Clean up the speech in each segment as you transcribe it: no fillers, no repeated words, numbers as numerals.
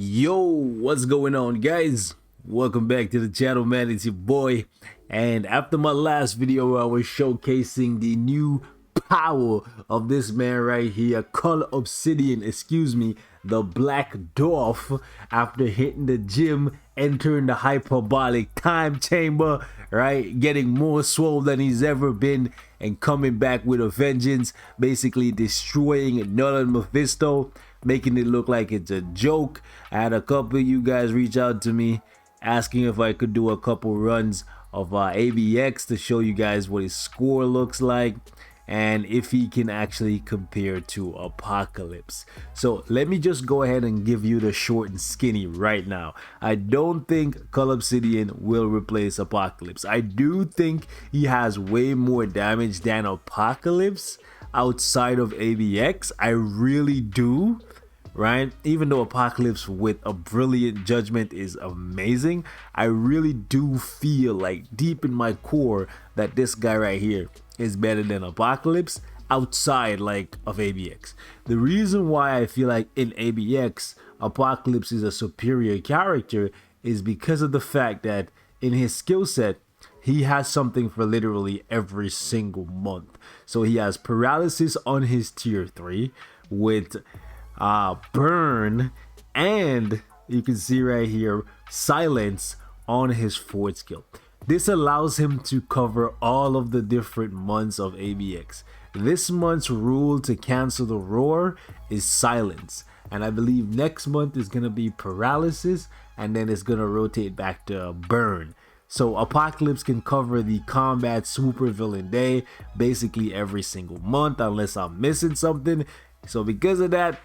Yo, what's going on, guys? Welcome back to the channel, man. It's your boy. And after my last video where I was showcasing the new power of this man right here, Obsidian, the Black Dwarf, after hitting the gym, entering the hyperbolic time chamber, right, getting more swole than he's ever been, and coming back with a vengeance, basically destroying Null and Mephisto, making it look like it's a joke. I had a couple of you guys reach out to me asking if I could do a couple runs of ABX to show you guys what his score looks like and if he can actually compare to Apocalypse. So let me just go ahead and give you the short and skinny right now. I don't think Obsidian will replace Apocalypse. I do think he has way more damage than Apocalypse outside of ABX. I really do, right? Even though Apocalypse with a brilliant judgment is amazing, I really do feel like deep in my core that this guy right here is better than Apocalypse outside like of ABX. The reason why I feel like in ABX Apocalypse is a superior character is because of the fact that in his skill set he has something for literally every single month. So he has paralysis on his tier 3 with burn, and you can see right here silence on his 4th skill. This allows him to cover all of the different months of ABX. This month's rule to cancel the roar is silence, and I believe next month is gonna be paralysis, and then it's gonna rotate back to burn. So Apocalypse can cover the combat supervillain day basically every single month unless I'm missing something. So because of that,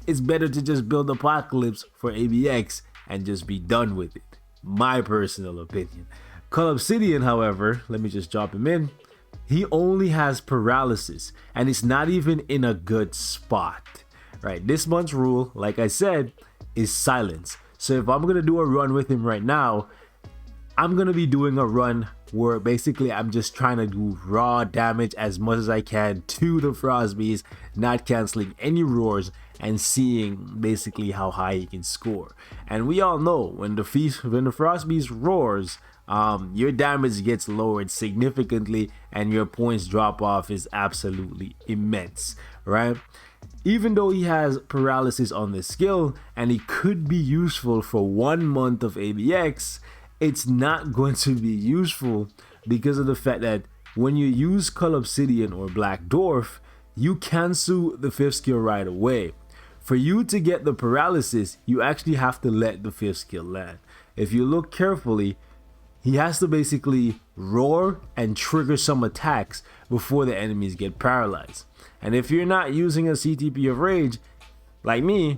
it's better to just build Apocalypse for ABX and just be done with it. My personal opinion. Obsidian, however, let me just drop him in. He only has paralysis and it's not even in a good spot, right? This month's rule, like I said, is silence. So if I'm gonna do a run with him right now, I'm gonna be doing a run where basically I'm just trying to do raw damage as much as I can to the Frostbeast, not canceling any roars, and seeing basically how high he can score. And we all know when the Frostbeast roars, your damage gets lowered significantly and your points drop off is absolutely immense, right? Even though he has paralysis on the skill and he could be useful for 1 month of ABX, it's not going to be useful because of the fact that when you use Obsidian or Black Dwarf, you cancel the 5th skill right away. For you to get the paralysis, you actually have to let the 5th skill land. If you look carefully, he has to basically roar and trigger some attacks before the enemies get paralyzed. And if you're not using a CTP of Rage, like me,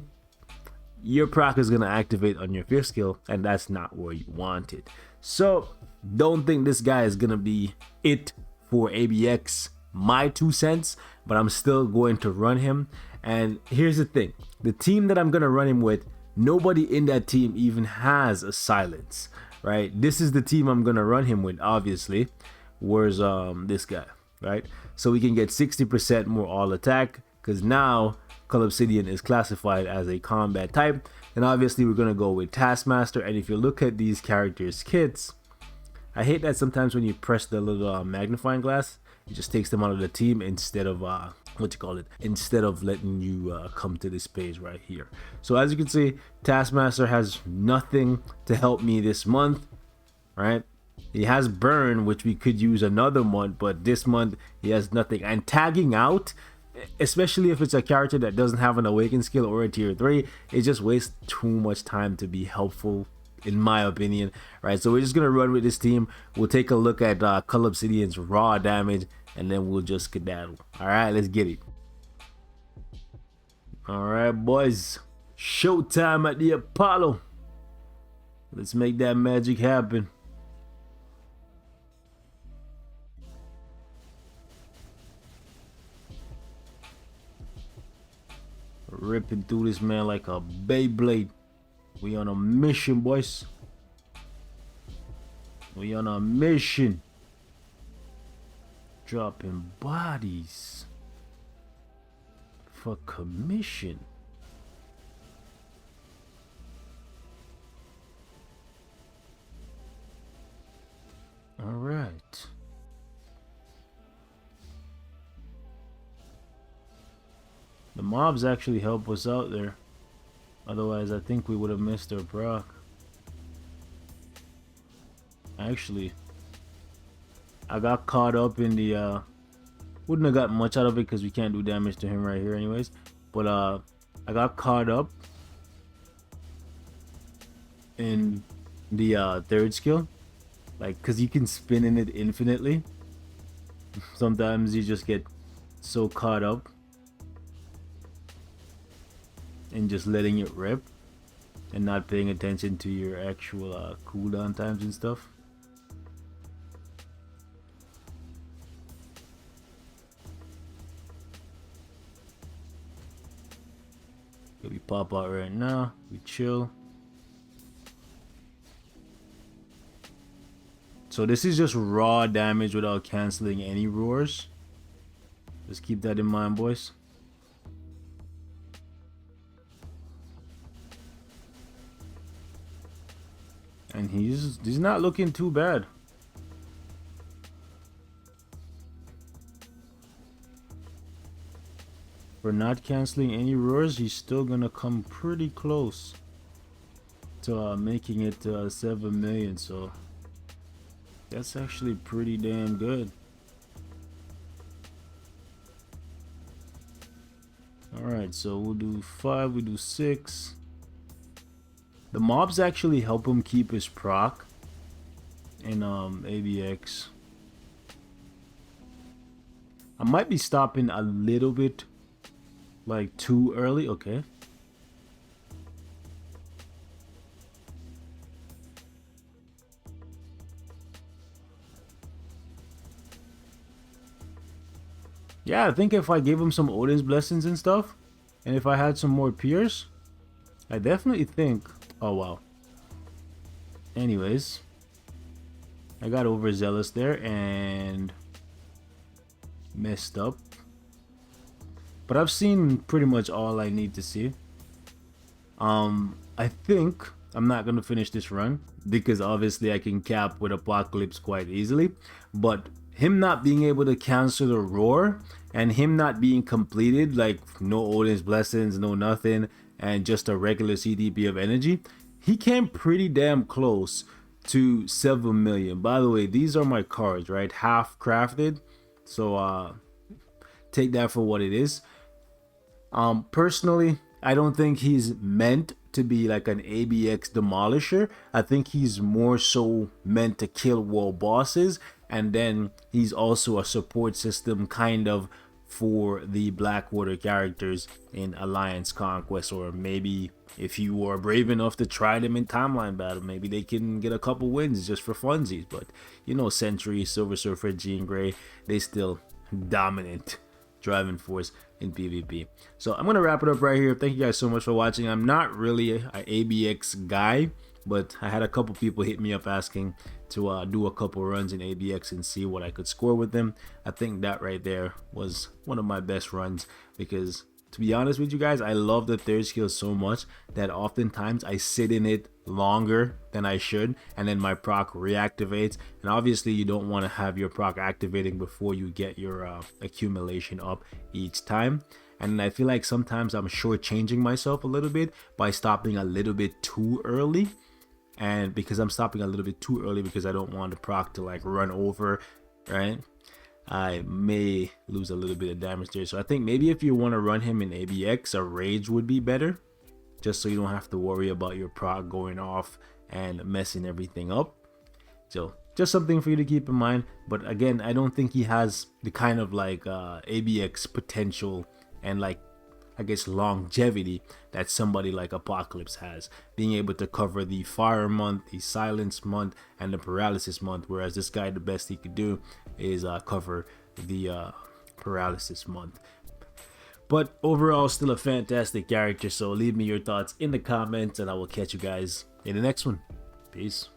your proc is going to activate on your 5th skill, and that's not where you want it. So don't think this guy is going to be it for ABX, my 2 cents, but I'm still going to run him. And here's the thing, the team that I'm going to run him with, nobody in that team even has a silence, right? This is the team I'm going to run him with, obviously. Where's this guy, right? So we can get 60% more all attack, because now Obsidian is classified as a combat type. And obviously we're going to go with Taskmaster. And if you look at these characters kits, I hate that sometimes when you press the little magnifying glass, it just takes them out of the team instead of instead of letting you come to this page right here. So as you can see, Taskmaster has nothing to help me this month, right? He has burn, which we could use another month, but this month he has nothing. And tagging out, especially if it's a character that doesn't have an awakened skill or a tier 3, it just wastes too much time to be helpful, in my opinion, right? So we're just gonna run with this team. We'll take a look at Obsidian's raw damage, and then we'll just skedaddle. All right, let's get it. All right, boys, showtime at the Apollo. Let's make that magic happen. Ripping through this man like a Beyblade. We on a mission, boys. We on a mission. Dropping bodies for commission. mobs actually help us out there. Otherwise, I think we would have missed our proc. Actually, I got caught up in the wouldn't have got much out of it because we can't do damage to him right here anyways, but I got caught up in the third skill, like, because you can spin in it infinitely. Sometimes you just get so caught up in just letting it rip and not paying attention to your actual cooldown times and stuff. We pop out right now, we chill. So this is just raw damage without canceling any roars. Just keep that in mind, boys. And he's not looking too bad. For not canceling any roars, he's still gonna come pretty close to making it 7 million, so that's actually pretty damn good. Alright, so we'll do 5, we do 6. The mobs actually help him keep his proc in ABX. I might be stopping a little bit like too early. Okay. Yeah, I think if I gave him some Odin's blessings and stuff, and if I had some more peers, I definitely think... Oh, wow. Anyways, I got overzealous there and messed up. But I've seen pretty much all I need to see. I think I'm not going to finish this run because obviously I can cap with Apocalypse quite easily. But him not being able to cancel the roar and him not being completed, like no Odin's blessings, no nothing, and just a regular CDP of energy, he came pretty damn close to 7 million. By the way, these are my cards, right? Half crafted. So take that for what it is. Personally, I don't think he's meant to be like an ABX demolisher. I think he's more so meant to kill world bosses, and then he's also a support system kind of for the Blackwater characters in Alliance Conquest, or maybe if you are brave enough to try them in timeline battle, maybe they can get a couple wins just for funsies. But you know, Sentry, Silver Surfer, Jean Grey, they still dominant driving force in PvP. So I'm gonna wrap it up right here. Thank you guys so much for watching. I'm not really an ABX guy, but I had a couple people hit me up asking to do a couple runs in ABX and see what I could score with them. I think that right there was one of my best runs, because to be honest with you guys, I love the third skill so much that oftentimes I sit in it longer than I should, and then my proc reactivates. And obviously you don't want to have your proc activating before you get your accumulation up each time. And I feel like sometimes I'm shortchanging myself a little bit by stopping a little bit too early. And because I'm stopping a little bit too early because I don't want the proc to like run over, right? I may lose a little bit of damage there. So I think maybe if you want to run him in ABX, a rage would be better, just so you don't have to worry about your proc going off and messing everything up. So just something for you to keep in mind. But again, I don't think he has the kind of like ABX potential and like, I guess, longevity that somebody like Apocalypse has, being able to cover the Fire month, the Silence month, and the Paralysis month, whereas this guy, the best he could do is cover the Paralysis month. But overall, still a fantastic character. So leave me your thoughts in the comments, and I will catch you guys in the next one. Peace.